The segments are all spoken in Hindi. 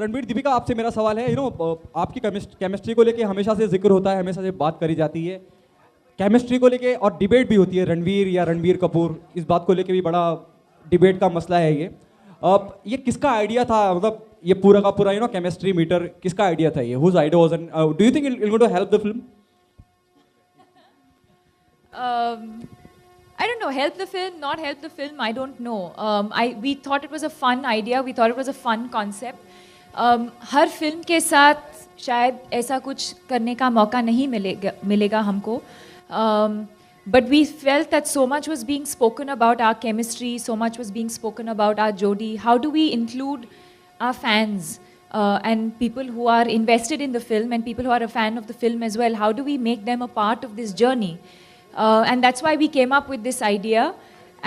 रणबीर दीपिका आपसे मेरा सवाल है आपकी केमिस्ट्री को लेके हमेशा से जिक्र होता है, हमेशा से बात करी जाती है केमिस्ट्री को लेके, और डिबेट भी होती है रणवीर या रणबीर कपूर, इस बात को लेके भी बड़ा डिबेट का मसला है ये किसका आइडिया था, मतलब ये पूरा का पूरा केमिस्ट्री मीटर किसका आइडिया था, ये whose idea was, and do you think it will to help the film? I don't know, help the film, not help the film, I don't know. We thought it was a fun idea, we thought it was a fun concept. Her film के साथ शायद ऐसा कुछ करने का मौका नहीं मिलेगा हमको. But we felt that so much was being spoken about our chemistry, so much was being spoken about our Jodi. How do we include our fans and people who are invested in the film and people who are a fan of the film as well? How do we make them a part of this journey? And that's why we came up with this idea.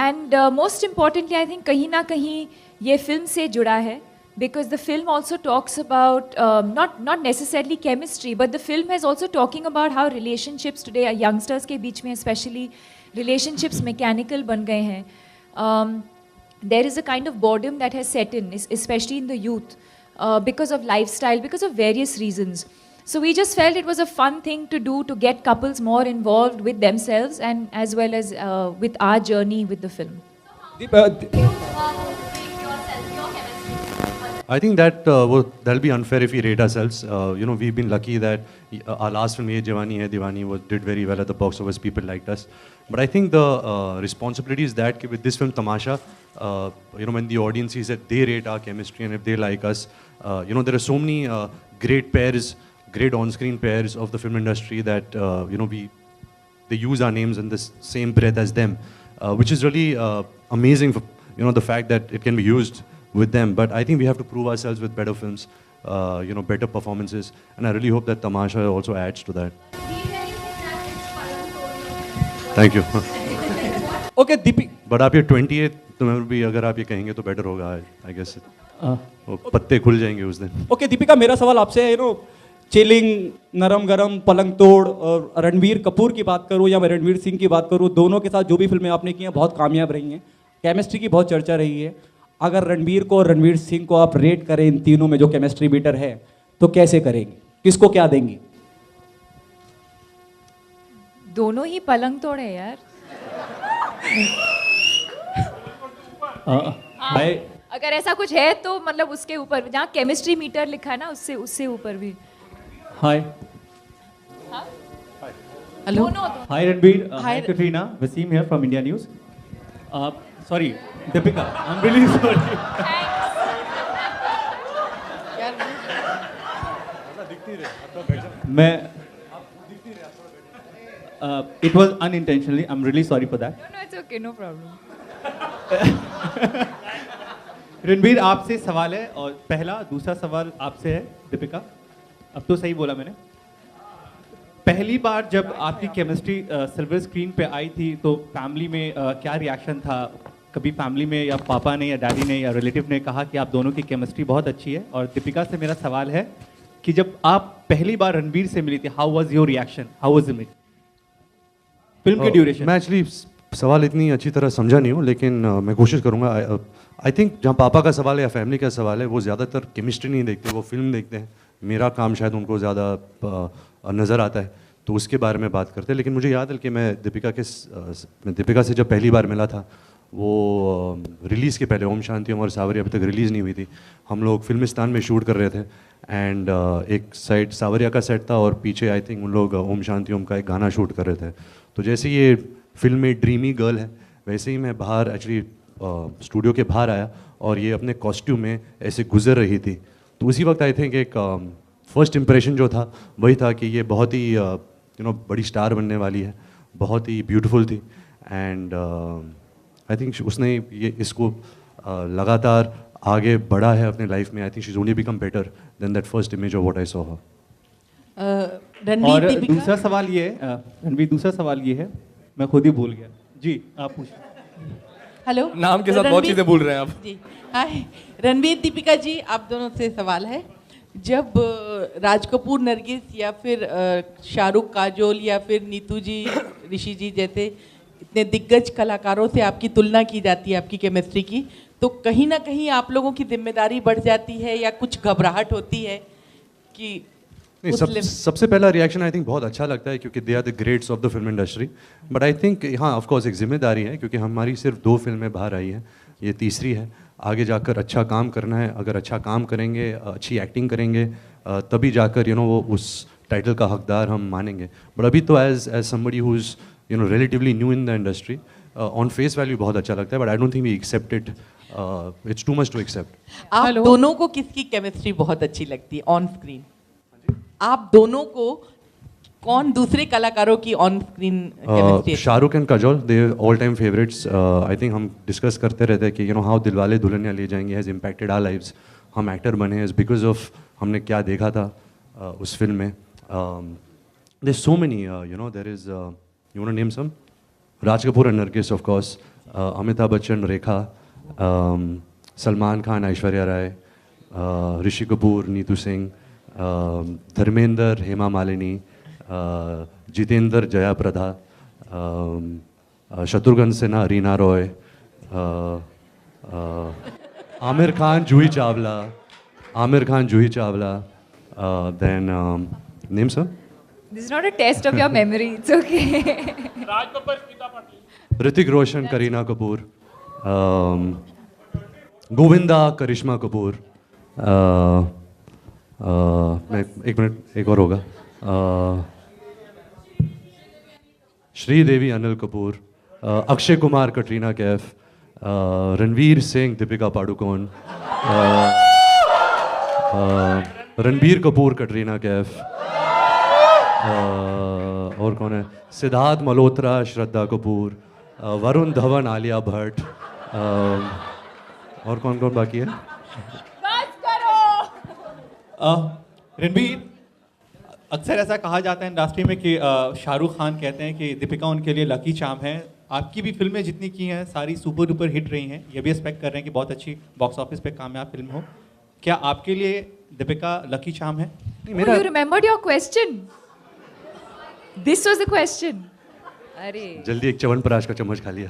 And most importantly, I think kahin na kahin ye film se juda hai, because the film also talks about not necessarily chemistry, but the film is also talking about how relationships today, youngsters ke beech mein especially, relationships mechanical ban gaye hain. There is a kind of boredom that has set in, especially in the youth, because of lifestyle, because of various reasons. So we just felt it was a fun thing to do, to get couples more involved with themselves and as well as with our journey with the film. I think that that'll be unfair if we rate ourselves. We've been lucky that our last film, Ye Jawani Hai Diwani, did very well at the box office. People liked us. But I think the responsibility is that with this film, Tamasha, when the audience sees that they rate our chemistry and if they like us, there are so many great pairs, great on-screen pairs of the film industry that they use our names in the same breath as them, which is really amazing for the fact that it can be used with them. But I think we have to prove ourselves with better films, better performances, and I really hope that Tamasha also adds to that. Thank you. Okay, Deepika. But आप ये 28 तो मैं भी अगर आप ये कहेंगे तो बेटर होगा, I guess. पत्ते खुल जाएंगे उस दिन. Okay, दीपिका, मेरा सवाल आपसे है चिलिंग, नरम गरम, पलंग तोड़, और रणबीर कपूर की बात करूं या मैं रणवीर सिंह की बात करूं, दोनों के साथ जो भी फिल्में आपने की हैं बहुत कामयाब रही हैं, केमिस्ट्री की बहुत चर्चा रही है. अगर रणबीर को और रणवीर सिंह को आप रेट करें इन तीनों में जो केमिस्ट्री मीटर है, तो कैसे करेंगे, किसको क्या देंगी? दोनों ही पलंग तोड़ है यार. अगर ऐसा कुछ है तो मतलब उसके ऊपर जहाँ केमिस्ट्री मीटर लिखा है ना, उससे ऊपर भी. Hi. Hello. Hi Ranbir. Hi Katrina. Wasim here from India News. Sorry, Deepika. I'm really sorry. It was unintentionally. I'm really sorry for that. No, it's okay, no problem. Ranbir, आपसे सवाल है और पहला दूसरा सवाल आपसे है. दीपिका, अब तो सही बोला मैंने. पहली बार जब आपकी केमिस्ट्री सिल्वर स्क्रीन पे आई थी तो फैमिली में क्या रिएक्शन था? कभी फैमिली में या पापा ने या डैडी ने या रिलेटिव ने कहा कि आप दोनों की केमिस्ट्री बहुत अच्छी है? और दीपिका से मेरा सवाल है कि जब आप पहली बार रणबीर से मिली थी, how was your reaction, how was it? Film की ड्यूरेशन. मैं एक्चुअली सवाल इतनी अच्छी तरह समझा नहीं हूँ, लेकिन मैं कोशिश करूँगा. आई थिंक जहाँ पापा का सवाल है या फैमिली का सवाल है, वो ज़्यादातर केमिस्ट्री नहीं देखते, वो फिल्म देखते हैं. मेरा काम शायद उनको ज़्यादा नज़र आता है, तो उसके बारे में बात करते हैं. लेकिन मुझे याद है कि मैं दीपिका से जब पहली बार मिला था, वो रिलीज़ के पहले, ओम शांति ओम और सावरिया अभी तक रिलीज़ नहीं हुई थी. हम लोग फिल्मिस्तान में शूट कर रहे थे, एंड एक साइड सावरिया का सेट था और पीछे आई थिंक उन लोग ओम शांति ओम का एक गाना शूट कर रहे थे. तो जैसे ये फिल्म में ड्रीमी गर्ल है, वैसे ही मैं बाहर एक्चुअली स्टूडियो के बाहर आया और ये अपने कॉस्ट्यूम में ऐसे गुजर रही थी. तो उसी वक्त आई थिंक एक फर्स्ट इम्प्रेशन जो था वही था कि ये बहुत ही बड़ी स्टार बनने वाली है, बहुत ही ब्यूटीफुल थी. एंड आई थिंक उसने ये इसको लगातार आगे बढ़ा है अपने लाइफ में. I think she is only become better than that first image of what I saw her. और दूसरा सवाल ये है, रणबीर, दूसरा सवाल ये है, मैं खुद ही भूल गया. जी, आप पूछिए. हेलो. नाम के साथ बहुत चीज़ें भूल रहे हैं आप. जी, हाय रणबीर, दीपिका जी, आप दोनों से सवाल है. जब राज कपूर, नरगिस या फिर शाहरुख, काजोल या फिर नीतू जी, ऋषि जी जैसे इतने दिग्गज कलाकारों से आपकी तुलना की जाती है आपकी केमिस्ट्री की, तो कहीं ना कहीं आप लोगों की जिम्मेदारी बढ़ जाती है या कुछ घबराहट होती है कि नहीं, उस सबसे पहला रिएक्शन आई थिंक बहुत अच्छा लगता है क्योंकि they are the greats of the film industry. But I think हाँ ऑफ कोर्स एक जिम्मेदारी है क्योंकि हमारी सिर्फ 2 फिल्में बाहर आई हैं, ये तीसरी है। आगे जाकर अच्छा काम करना है, अगर अच्छा काम करेंगे, अच्छी एक्टिंग करेंगे, तभी जाकर वो उस टाइटल का हकदार हम मानेंगे। बट अभी तो as somebody who is relatively new in the industry, on face value बहुत अच्छा लगता है, but I don't think we accept it, it's too much to accept. आप दोनों को किसकी केमिस्ट्री बहुत अच्छी लगती है ऑन स्क्रीन? आप दोनों को कौन दूसरे कलाकारों की on screen chemistry? Shahrukh and Kajol, they all time favourites. I think हम डिस्कस करते रहते हैं कि how Dilwale Dulhania Le Jayenge has impacted our lives. हम एक्टर बने इज बिकॉज ऑफ हमने क्या देखा था उस फिल्म में। There so many there is you want to name some? Raj Kapoor and Nargis of course, Amitabh Bachchan, Rekha, Salman Khan, Aishwarya Rai, Rishi Kapoor, Neetu Singh, Dharmendra, Hema Malini, Jeetendra, Jaya Prada, Shatrughan Sinha, Reena Roy, Aamir Khan, Juhi Chawla, then name sir? This is not a test of your memory. It's okay. Hrithik Roshan, Kareena Kapoor, Govinda, Karisma Kapoor, एक मिनट एक और होगा, श्रीदेवी, अनिल कपूर, अक्षय कुमार, कटरीना कैफ, रणवीर सिंह, दीपिका पाडुकोन, रणबीर कपूर, कटरीना कैफ, और कौन है, सिद्धार्थ मल्होत्रा, श्रद्धा कपूर, वरुण धवन, आलिया भट्ट, और कौन कौन बाकी है? रणबीर, अक्सर ऐसा कहा जाता है इंडस्ट्री में कि शाहरुख खान कहते हैं कि दीपिका उनके लिए लकी चार्म है। आपकी भी फिल्में जितनी की हैं सारी सुपर डुपर हिट रही हैं, ये भी एक्सपेक्ट कर रहे हैं कि बहुत अच्छी बॉक्स ऑफिस पे कामयाब फिल्म हो। क्या आपके लिए दीपिका लकी चार्म है? Oh, you remembered your question. This was the question. अरे जल्दी एक च्यवनप्राश का चम्मच खा लिया।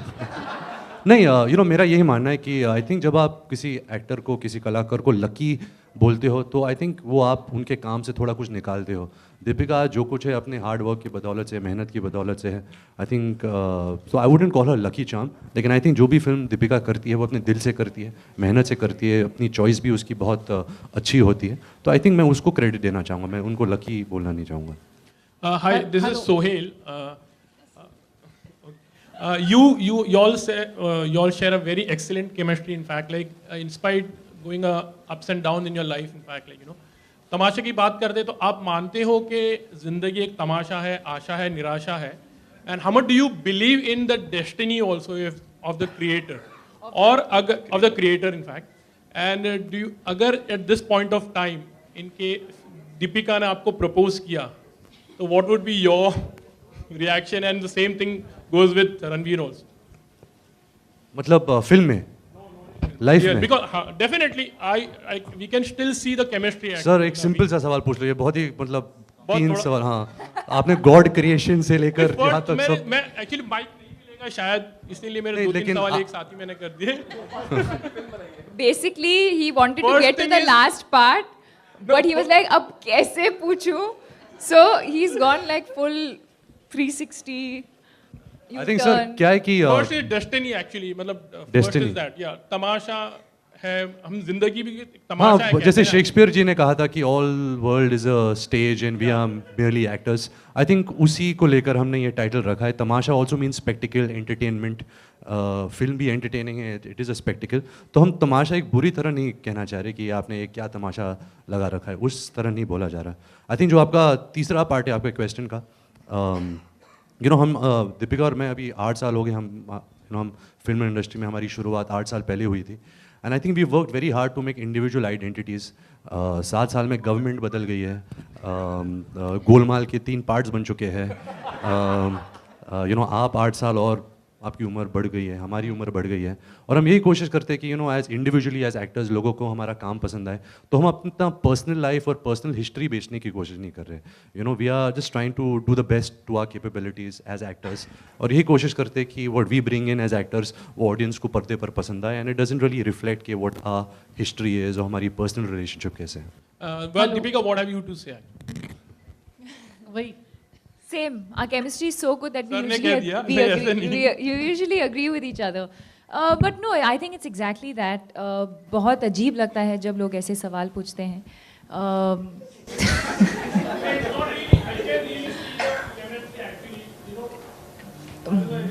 नहीं, मेरा यही मानना है कि आई थिंक जब आप किसी एक्टर को, किसी कलाकार को लकी बोलते हो तो आई थिंक वो आप उनके काम से थोड़ा कुछ निकालते हो। दीपिका जो कुछ है अपने हार्ड वर्क की बदौलत से, मेहनत की बदौलत से है। I think so I wouldn't call her lucky charm, लेकिन आई थिंक जो भी फिल्म दीपिका करती है वो अपने दिल से करती है, मेहनत से करती है, अपनी चॉइस भी उसकी बहुत अच्छी होती है। तो आई थिंक मैं उसको क्रेडिट देना चाहूँगा, मैं उनको लकी बोलना नहीं चाहूँगा। Hi, this is Sohail. You all share a very excellent chemistry. In fact, in spite going ups and downs in your life. In fact, तमाशे की बात करते तो आप मानते हो कि जिंदगी एक तमाशा है, आशा है, निराशा है. And how much do you believe in the destiny also of the creator, or of the creator in fact? And do you अगर at this point of time इनके दीपिका ने आपको propose किया so what would be your reaction? And the same thing goes with Ranveer also. मतलब फिल्म में, लाइफ में? Because definitely we can still see the chemistry. Sir एक सिंपल सा सवाल पूछ लो, ये बहुत ही मतलब 3 सवाल। हाँ, आपने गॉड क्रिएशन से लेकर यहाँ तक सब। मैं एक्चुअली माइक नहीं मिलेगा शायद, इसीलिए मेरे 2-3 सवाल एक साथ ही मैंने कर दिए। Basically, he wanted to First get to thing the is- last part, but he was like, अब कैसे पूछूं? So he's gone like full 360. I think sir क्या है कि First is destiny actually, मतलब first Destiny. is that, yeah, तमाशा है, हम जिंदगी भी हाँ, तमाशा है जैसे कहते हैं। शेक्सपियर जी ने कहा था कि all world is a stage and we are merely actors. I think उसी को लेकर हमने ये टाइटल रखा है। Tamasha also mean spectacle, entertainment. Film भी एंटरटेनिंग है, इट इज़ अ स्पेक्टिकल। तो हम तमाशा एक बुरी तरह नहीं कहना चाह रहे कि आपने एक क्या तमाशा लगा रखा है, उस तरह नहीं बोला जा रहा। आई थिंक जो आपका तीसरा पार्ट है आपके क्वेश्चन का, हम दीपिका और मैं अभी 8 साल हो गए, हम फिल्म इंडस्ट्री में हमारी शुरुआत 8 साल पहले हुई थी। And I think we work very hard to make individual identities. 7 साल में गवर्नमेंट बदल गई है, गोलमाल के 3 पार्ट्स बन चुके हैं। आप 8 साल और आपकी उम्र बढ़ गई है, हमारी उम्र बढ़ गई है, और हम यही कोशिश करते हैं कि एज इंडिविजुअली एज एक्टर्स लोगों को हमारा काम पसंद आए, तो हम अपना पर्सनल लाइफ और पर्सनल हिस्ट्री बेचने की कोशिश नहीं कर रहे। We are just trying to do the best to our capabilities as actors, और यही कोशिश करते हैं कि what we bring in as actors वो ऑडियंस को पर्दे पर पसंद आए, and it doesn't really reflect कि व्हाट आर हिस्ट्री इज और हमारी पर्सनल रिलेशनशिप कैसे है। Well, Deepika, what have you to say? वही Same. Our chemistry is so good that we Sir ने usually, कह दिया, we नहीं, agree, ऐसे नहीं। you usually agree with each other. But no, I think it's exactly that. बहुत अजीब लगता है जब लोग ऐसे सवाल पूछते हैं.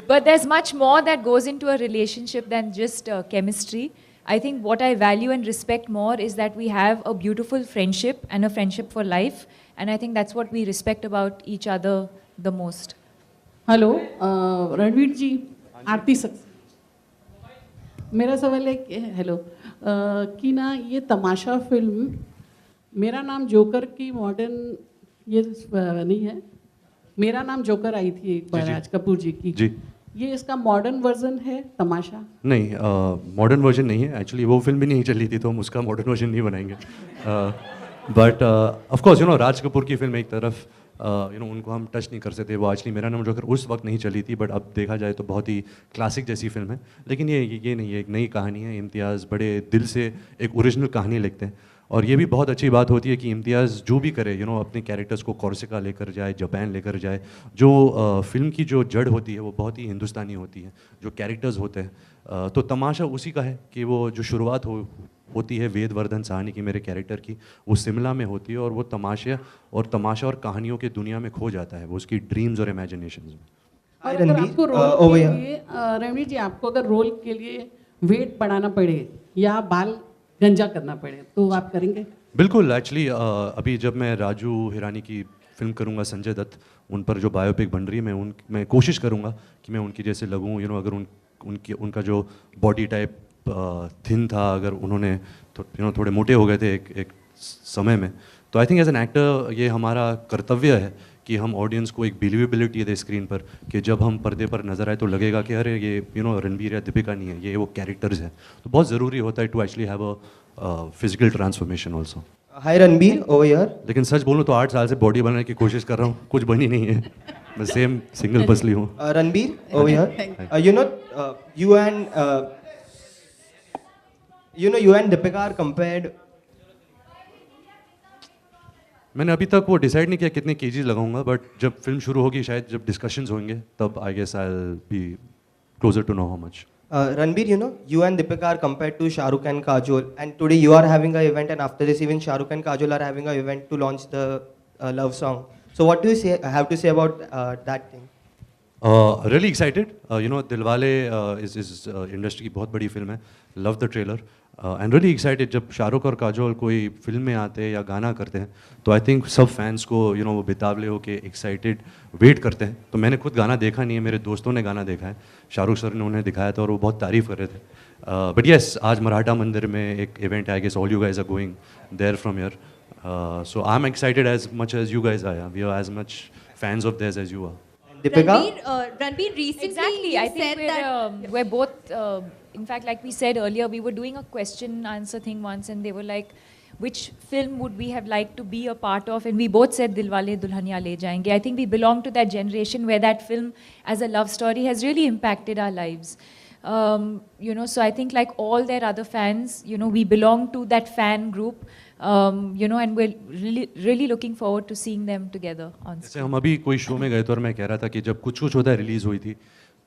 But there's much more that goes into a relationship than just chemistry. I think what I value and respect more is that we have a beautiful friendship and a friendship for life. And I think that's what we respect about each other the most. Hello Ranveer ji, Aarti Saxena. मेरा सवाल है कि हेलो कि ना ये तमाशा फिल्म, मेरा नाम जोकर की मॉडर्न ये नहीं है, मेरा नाम जोकर आई थी एक बार जी। राज कपूर जी की जी। ये इसका मॉडर्न वर्जन है तमाशा? नहीं, मॉडर्न वर्जन नहीं है एक्चुअली, वो फिल्म भी नहीं चली थी तो हम उसका मॉडर्न वर्जन नहीं बनाएंगे। But of course Raj Kapoor की फिल्म एक तरफ उनको हम टच नहीं कर सकते, वो एक्चुअली मेरा नाम जोकर उस वक्त नहीं चली थी, बट अब देखा जाए तो बहुत ही क्लासिक जैसी फिल्म है। लेकिन ये नहीं है, एक नई कहानी है। इम्तियाज़ बड़े दिल से एक ओरिजिनल कहानी लिखते हैं, और ये भी बहुत अच्छी बात होती है कि इम्तियाज़ जो भी करे अपने कैरेक्टर्स को कोर्सिका लेकर जाए, जापान लेकर जाए, जो फिल्म की जो जड़ होती है वो बहुत ही हिंदुस्तानी होती है, जो कैरेक्टर्स होते हैं। तो तमाशा उसी का है कि वो जो शुरुआत होती है वेदवर्धन साहनी की, मेरे कैरेक्टर की, वो शिमला में होती है, और वो तमाशा और कहानियों की दुनिया में खो जाता है, वो उसकी ड्रीम्स और इमेजिनेशंस में। और अगर आपको रोल के लिए रणवीर जी, आपको अगर रोल के लिए वेट बढ़ाना पड़े या बाल गंजा करना पड़े तो आप करेंगे? बिल्कुल। एक्चुअली अभी जब मैं राजू हिरानी की फिल्म करूंगा, संजय दत्त, उन पर जो बायोपिक बन रही है, मैं कोशिश करूंगा कि मैं उनकी जैसे लगूं। अगर उनका जो बॉडी टाइप थिन था, अगर उन्होंने थोड़े मोटे हो गए थे एक समय में, तो I think as an actor ये हमारा कर्तव्य है कि हम ऑडियंस को एक बिलीवेबिलिटी दे स्क्रीन पर, कि जब हम पर्दे पर नजर आए तो लगेगा कि अरे ये रणबीर या दीपिका नहीं है, ये वो कैरेक्टर्स हैं। तो बहुत ज़रूरी होता है to actually have a physical transformation also. Hi Ranbir, over here. लेकिन सच बोलूँ तो 8 साल से बॉडी बनाने की कोशिश कर रहा हूँ, कुछ बनी नहीं है, मैं सेम सिंगल पसली हूँ। Ranbir, over here. You and Deepika are compared. मैंने अभी तक वो डिसाइड नहीं किया कितने केजीज लगाऊंगा, बट जब फिल्म शुरू होगी, शायद जब डिस्कशंस होंगे, तब I guess I will be closer to know how much. Ranbir, you and Deepika are compared to Shah Rukh and Kajol, and today you are having an event, and after this even Shah Rukh and Kajol are having an event to launch the love song. So what do you have to say about that thing? Really excited. Dilwale इस इंडस्ट्री की बहुत बड़ी फिल्म है, love the trailer, and really excited. जब शाहरुख और काजोल कोई फिल्म में आते हैं या गाना करते हैं तो आई थिंक सब फैंस को वो बेताबले होके एक्साइटेड वेट करते हैं। तो मैंने खुद गाना देखा नहीं है, मेरे दोस्तों ने गाना देखा है, शाहरुख सर ने उन्हें दिखाया था और वो बहुत तारीफ कर रहे थे। बट येस, आज मराठा मंदिर में एक इवेंट है, I guess all you guys are going there from here, so I am excited as much as you guys are. We are as much fans of theirs as you are. Deepika? Ranbir, recently Exactly. you I think said that we're both, in fact, like we said earlier, we were doing a question answer thing once, and they were like, which film would we have liked to be a part of? And we both said Dilwale Dulhaniya Le Jayenge. I think we belong to that generation where that film as a love story has really impacted our lives. So I think like all their other fans, we belong to that fan group. And we're really looking forward to seeing them together on जैसे screen. हम अभी कोई शो में गए थे और मैं कह रहा था कि जब कुछ होता है रिलीज़ हुई थी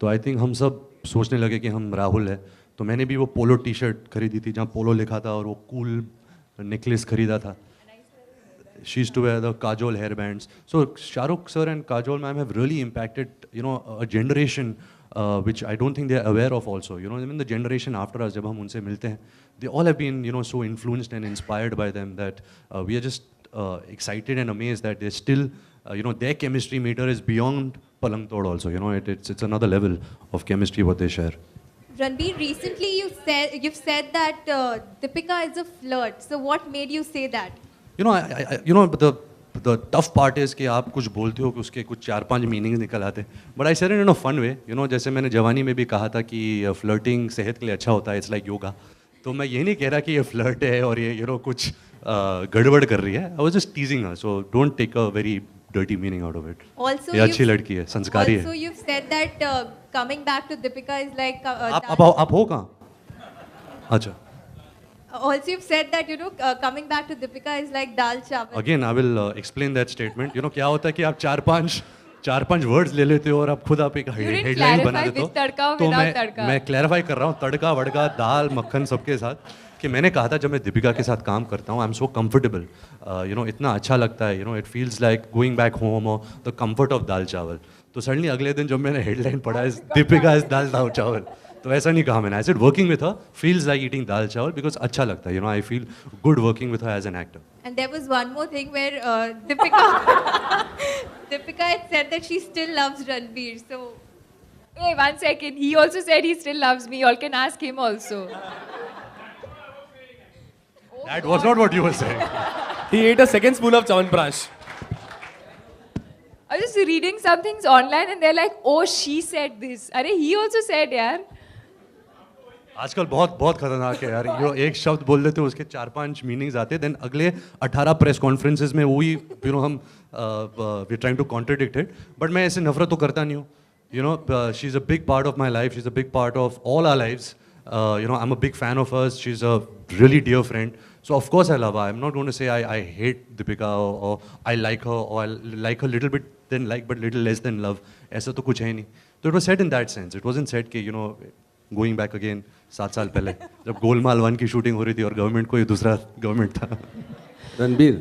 तो आई थिंक हम सब सोचने लगे कि हम राहुल है, तो मैंने भी वो पोलो टी शर्ट खरीदी थी जहाँ पोलो लिखा था और वो कूल नेकलेस खरीदा था। She used to wear the Kajol hair bands. So Shahrukh sir and Kajol ma'am have really impacted a generation which I don't think they are aware of also. Even the generation after us, जब हम उनसे मिलते हैं, they all have been so influenced and inspired by them that we are just excited and amazed that they're still their chemistry meter is beyond Palang Tod also. It's another level of chemistry what they share. Ranbir, recently you've said that Deepika is a flirt. So what made you say that? But the tough part is कि आप कुछ बोलते हो कि उसके कुछ 4-5 मीनिंग्स निकल आते हैं, but I said it in a fun way, you know, जैसे मैंने जवानी में भी कहा था कि फ्लर्टिंग सेहत के लिए अच्छा होता है, इट्स लाइक योगा। तो मैं ये नहीं कह रहा कि ये फ्लर्ट है और ये कुछ गड़बड़ कर रही है। I was just teasing her, so don't take a very dirty meaning out of it. Also, ये अच्छी लड़की है, संस्कारी also है। you've said that coming back to Deepika is like. आप हो कहाँ? अच्छा, Also, you've said that coming back to Deepika is like dal chawal. Again I will explain that statement. You know क्या होता है कि आप 4-5 वर्ड्स ले लेते हो और आप खुद आप एक didn't हेडलाइन बना clarify देते हो। with तड़का or तो without तड़का. मैं क्लैरिफाई कर रहा हूँ, तड़का वड़का दाल मक्खन सबके साथ, कि मैंने कहा था जब मैं दीपिका के साथ काम करता हूँ I am so comfortable, you know, इतना अच्छा लगता है, you no, it feels like going back home और द कंफर्ट ऑफ दाल चावल। तो सडनली अगले दिन जब मैंने हेडलाइन पढ़ा इज दीपिका इज दाल चावल, तो ऐसा नहीं कहा मैंने, I said working with her feels like eating dal chawal because अच्छा लगता है, you know, I feel good working with her as an actor. And there was one more thing where Deepika had said that she still loves Ranveer. So Hey, 1 second. He also said he still loves me. You all can ask him also. That was not what you were saying. He ate a second spoon of Chyawanprash. I was just reading some things online and they're like, oh, she said this. Arey, he also said, yaar. आजकल बहुत खतरनाक है यार, यो एक शब्द बोल देते हो उसके 4-5 मीनिंग्स आते हैं, देन अगले 18 प्रेस कॉन्फ्रेंसेस में वही, यू नो, हम we trying to contradict it, but मैं ऐसे नफरत तो करता नहीं हूँ, you know, she is a big part of my life, she is a big part of all our lives, you know, I am a big fan of hers, she is a really dear friend, so of course I love her. I'm not going to say I hate Deepika or I like her or I like her little bit than like but little less than love. ऐसा तो कुछ है नहीं. So it was said in that sense. It wasn't said कि, you know, going back again 7 साल पहले जब गोलमाल 1 की शूटिंग हो रही थी और गवर्नमेंट कोई दूसरा गवर्नमेंट था। Ranbir,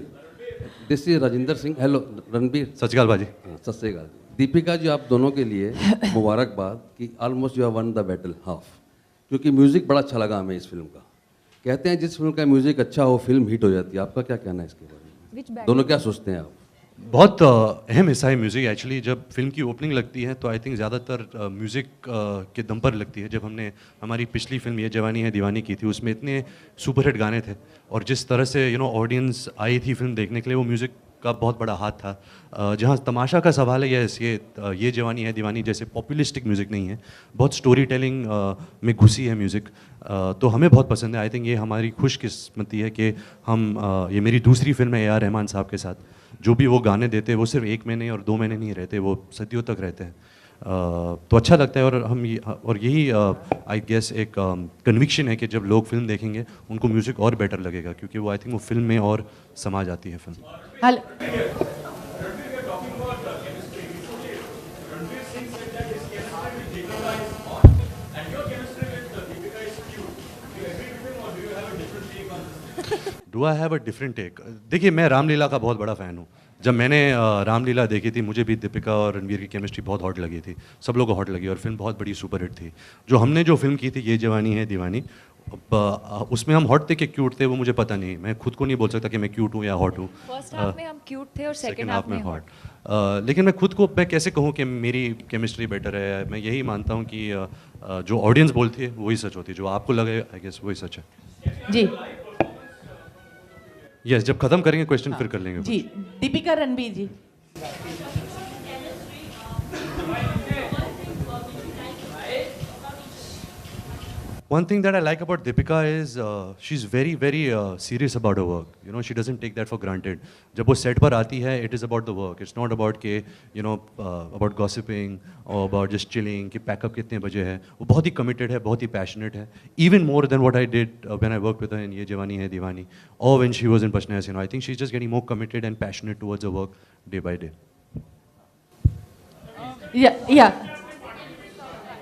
this is Rajendra Singh. Hello Ranbir. सत श्री अकाल भाजी। सत श्री अकाल। दीपिका जी, आप दोनों के लिए मुबारकबाद कि almost you have one the battle half, क्योंकि म्यूजिक बड़ा अच्छा लगा हमें इस फिल्म का। कहते हैं जिस फिल्म का म्यूजिक अच्छा हो फिल्म हिट हो जाती है, आपका क्या कहना है इसके बारे में? दोनों क्या सोचते हैं आप? बहुत अहम हिस्सा है म्यूज़िक एक्चुअली। जब फिल्म की ओपनिंग लगती है तो आई थिंक ज़्यादातर म्यूज़िक के दम पर लगती है। जब हमने हमारी पिछली फिल्म ये जवानी है दीवानी की थी, उसमें इतने सुपरहिट गाने थे और जिस तरह से, यू नो, ऑडियंस आई थी फिल्म देखने के लिए, वो म्यूज़िक का बहुत बड़ा हाथ था। जहाँ तमाशा का सवाल है, ये जवानी है दीवानी जैसे पॉपुलिस्टिक म्यूज़िक नहीं है, बहुत स्टोरी टेलिंग में घुसी है म्यूज़िक, तो हमें बहुत पसंद है। आई थिंक ये हमारी खुशकिस्मती है कि हम ये मेरी दूसरी फिल्म है ए.आर. रहमान साहब के साथ, जो भी वो गाने देते हैं वो सिर्फ 1 महीने और 2 महीने नहीं रहते, वो सदियों तक रहते हैं। तो अच्छा लगता है और हम यही आई गेस एक कन्विक्शन है कि जब लोग फिल्म देखेंगे उनको म्यूज़िक और बेटर लगेगा, क्योंकि वो आई थिंक वो फिल्म में और समा जाती है film. Hello, do I have a different take? देखिए, मैं रामलीला का बहुत बड़ा फ़ैन हूँ। जब मैंने रामलीला देखी थी, मुझे भी दीपिका और रणवीर की केमिस्ट्री बहुत हॉट लगी थी, सब लोगों को हॉट लगी और फिल्म बहुत बड़ी सुपरहिट थी। जो हमने जो फिल्म की थी ये जवानी है दीवानी, उसमें हम हॉट थे कि क्यूट थे वो मुझे पता नहीं। मैं खुद को नहीं बोल सकता कि मैं क्यूट हूँ या हॉट हूँ। फर्स्ट हाफ में हम क्यूट थे और सेकंड हाफ में हॉट। लेकिन मैं खुद को मैं कैसे कहूँ कि मेरी केमिस्ट्री बेटर है? मैं यही मानता हूँ कि जो ऑडियंस बोलती है वही सच होती है, जो आपको लगे आई गेस वही सच है। जी यस, जब खत्म करेंगे क्वेश्चन फिर कर लेंगे। जी, दीपिका रणबीर जी। One thing that I like about Deepika is she's very, very serious about her work. You know, she doesn't take that for granted. जब वो set पर आती है, it is about the work. It's not about के, you know, about gossiping or about just chilling कि pack up कितने बजे है. वो बहुत ही committed है, बहुत ही passionate है. Even more than what I did when I worked with her in ये जवानी है दीवानी, or when she was in Pashna Hasina. I think she's just getting more committed and passionate towards her work day by day. या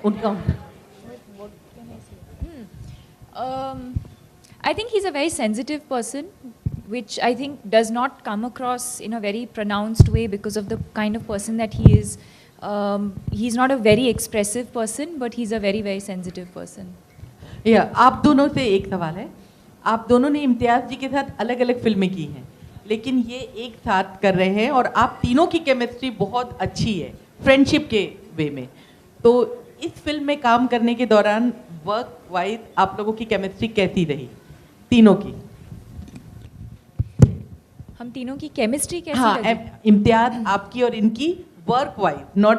उनका I think he's a very sensitive person, which I think does not come across in a very pronounced way because of the kind of person that he is. He's not a very expressive person, but he's a very, very sensitive person. या आप दोनों से एक सवाल है। आप दोनों ने इम्तियाज़ जी के साथ अलग अलग फिल्में की हैं, लेकिन ये एक साथ कर रहे हैं और आप तीनों की केमिस्ट्री बहुत अच्छी है फ्रेंडशिप के वे में। तो इस फिल्म में काम करने के दौरान वर्क वाइज आप लोगों की केमिस्ट्री कैसी रही तीनों की? हम तीनों की केमिस्ट्री कैसी हाँ, लगी? इम्तियाज आपकी और इनकी work wise, not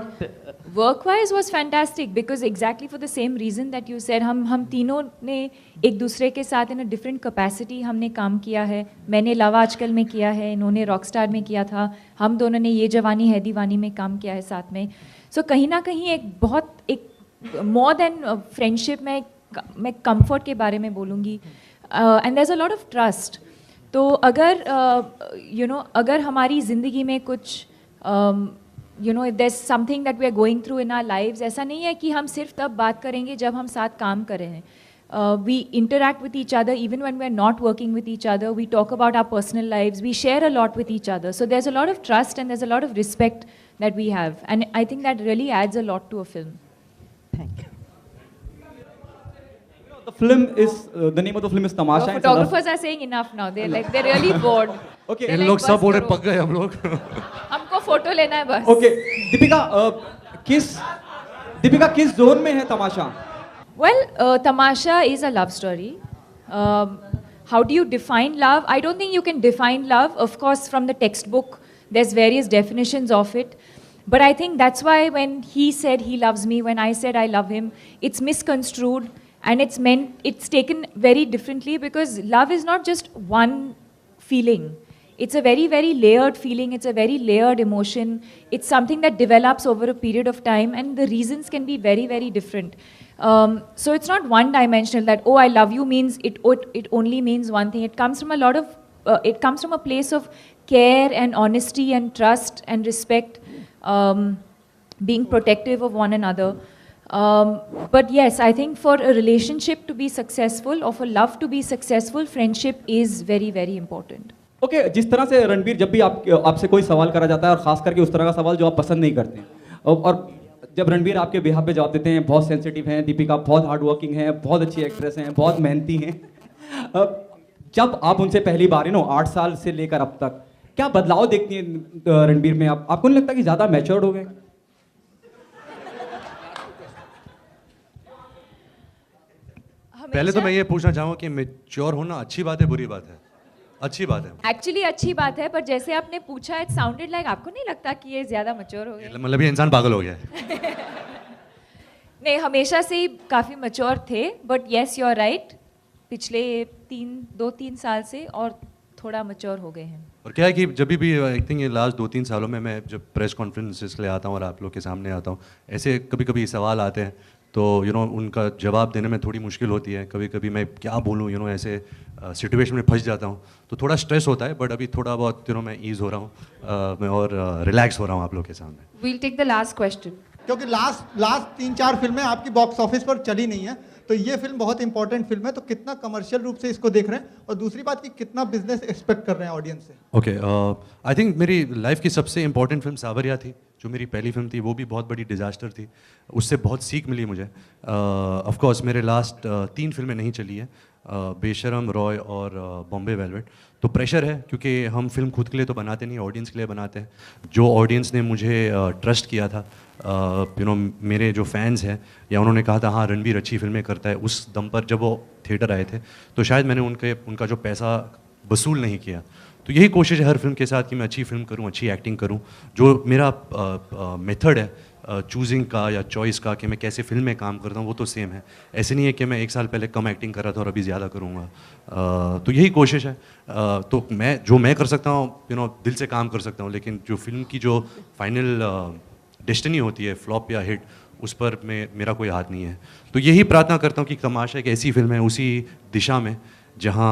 work wise was fantastic because exactly for the same reason that you said, हम तीनों ने एक दूसरे के साथ इन अ डिफरेंट कैपेसिटी हमने काम किया है. मैंने लव आजकल में किया है, इन्होंने रॉकस्टार में किया था, हम दोनों ने ये जवानी है दीवानी में काम किया है साथ में. सो कहीं ना कहीं एक मोर देन फ्रेंडशिप में मैं कंफर्ट के बारे में बोलूँगी. And there is a lot of trust. तो अगर अगर हमारी ज़िंदगी में कुछ if there's something that we are going through in our lives, ऐसा नहीं है कि हम सिर्फ तब बात करेंगे जब हम साथ काम कर रहे हैं. We interact with each other even when we are not working with each other. We talk about our personal lives. We share a lot with each other. So there's a lot of trust and there's a lot of respect that we have. And I think that really adds a lot to a film. Thank you. The film is the name of the film is Tamasha. Our It's a love- photographers are saying enough now. They're really bored. Okay. They're in like, लोग सब "बस बोले करो." पक गए हम लोग. हमको फोटो लेना है बस. Okay. दीपिका किस जोन में है तमाशा? Well, Tamasha is a love story. How do you define love? I don't think you can define love. Of course, from the textbook, there's various definitions of it. But I think that's why when he said he loves me, when I said I love him, it's misconstrued and it's taken very differently because love is not just one feeling. It's a very, very layered feeling. It's a very layered emotion. It's something that develops over a period of time, and the reasons can be very, very different. So it's not one-dimensional that, oh, I love you means it only means one thing. It comes from it comes from a place of care and honesty and trust and respect, being protective of one another. But yes, I think for a relationship to be successful or for love to be successful, friendship is very, very important. Okay जिस तरह से रणबीर जब भी आपसे कोई सवाल करा जाता है और खास करके उस तरह का सवाल जो आप पसंद नहीं करते हैं और जब रणबीर आपके बिहाफ पे जवाब देते हैं, बहुत सेंसिटिव हैं, दीपिका बहुत हार्ड वर्किंग है, बहुत अच्छी एक्ट्रेस हैं, बहुत मेहनती हैं, जब आप उनसे पहली बार 8 साल से लेकर अब तक क्या बदलाव देखती हैं रणबीर में? आपको नहीं लगता कि ज़्यादा मैच्योर्ड हो गए? पहले तो मैं ये पूछना चाहूँगा कि मैच्योर होना अच्छी बात है, बुरी बात है? अच्छी बात है. एक्चुअली अच्छी बात है, पर जैसे आपने पूछा इट साउंडेड लाइक आपको नहीं लगता कि ये ज्यादा मैच्योर हो गए? मतलब ये इंसान पागल हो गया है. नहीं, हमेशा से ही काफी मैच्योर थे, but yes you are right, पिछले 2-3 साल से और थोड़ा मैच्योर हो गए हैं. और क्या है कि जब भी आई थिंक ये लास्ट 2-3 सालों में मैं जब प्रेस कॉन्फ्रेंसेस के लिए आता हूँ और आप लोग के सामने आता हूँ, ऐसे कभी कभी सवाल आते हैं तो उनका जवाब देने में थोड़ी मुश्किल होती है. कभी कभी मैं क्या बोलूँ ऐसे सिचुएशन में फंस जाता हूँ, तो थोड़ा स्ट्रेस होता है. बट अभी थोड़ा बहुत मैं ईज हो रहा हूँ, मैं और रिलैक्स हो रहा हूँ आप लोग के सामने. We'll take the last question. क्योंकि लास्ट 3-4 फिल्में आपकी बॉक्स ऑफिस पर चली नहीं है, तो ये फिल्म बहुत इंपॉर्टेंट फिल्म है, तो कितना कमर्शियल रूप से इसको देख रहे हैं, और दूसरी बात कि कितना बिजनेस एक्सपेक्ट कर रहे हैं ऑडियंस से? ओके, आई थिंक मेरी लाइफ की सबसे इंपॉर्टेंट फिल्म सावरिया थी, जो मेरी पहली फिल्म थी. वो भी बहुत बड़ी डिजास्टर थी, उससे बहुत सीख मिली मुझे. ऑफ कोर्स मेरे लास्ट 3 फिल्में नहीं चली है, बेशरम, रॉय और बॉम्बे वेलवेट. तो प्रेशर है क्योंकि हम फिल्म खुद के लिए तो बनाते नहीं, ऑडियंस के लिए बनाते हैं. जो ऑडियंस ने मुझे ट्रस्ट किया था, मेरे जो फैंस हैं, या उन्होंने कहा था हाँ रणबीर अच्छी फिल्में करता है, उस दम पर जब वो थिएटर आए थे, तो शायद मैंने उनका जो पैसा वसूल नहीं किया. तो यही कोशिश है हर फिल्म के साथ कि मैं अच्छी फिल्म करूं, अच्छी एक्टिंग करूं. जो मेरा मेथड है चूजिंग का या चॉइस का कि मैं कैसे फिल्म में काम करता हूँ, वो तो सेम है. ऐसे नहीं है कि मैं 1 साल पहले कम एक्टिंग कर रहा था और अभी ज़्यादा करूँगा. तो यही कोशिश है. तो मैं कर सकता हूँ दिल से काम कर सकता हूँ, लेकिन जो फिल्म की जो फाइनल डेस्टिनी होती है, फ्लॉप या हिट, उस पर मेरा कोई हाथ नहीं है. तो यही प्रार्थना करता हूँ कि तमाशा एक ऐसी फिल्म है उसी दिशा में जहाँ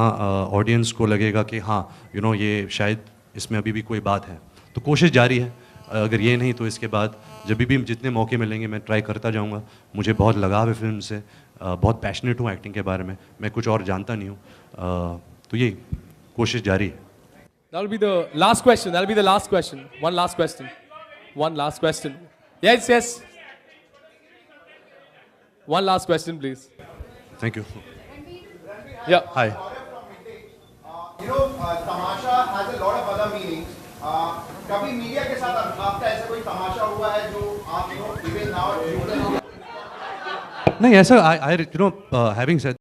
ऑडियंस को लगेगा कि हाँ ये शायद इसमें अभी भी कोई बात है. तो कोशिश जारी है. अगर ये नहीं तो इसके बाद जब भी जितने मौके मिलेंगे मैं ट्राई करता जाऊँगा. मुझे बहुत लगाव है फिल्म से, बहुत पैशनेट हूँ एक्टिंग के बारे में, मैं कुछ और जानता नहीं हूँ. तो ये कोशिश जारी है. That'll be the last question. That'll be the last question. One last question. One last question. Yes, yes. One last question, please. Thank you. Yeah. Hi. Tamasha has a lot of other meanings. कभी मीडिया के साथ आपका ऐसा कोई तमाशा हुआ है जो आप इवन नाउ नहीं ऐसा, I having said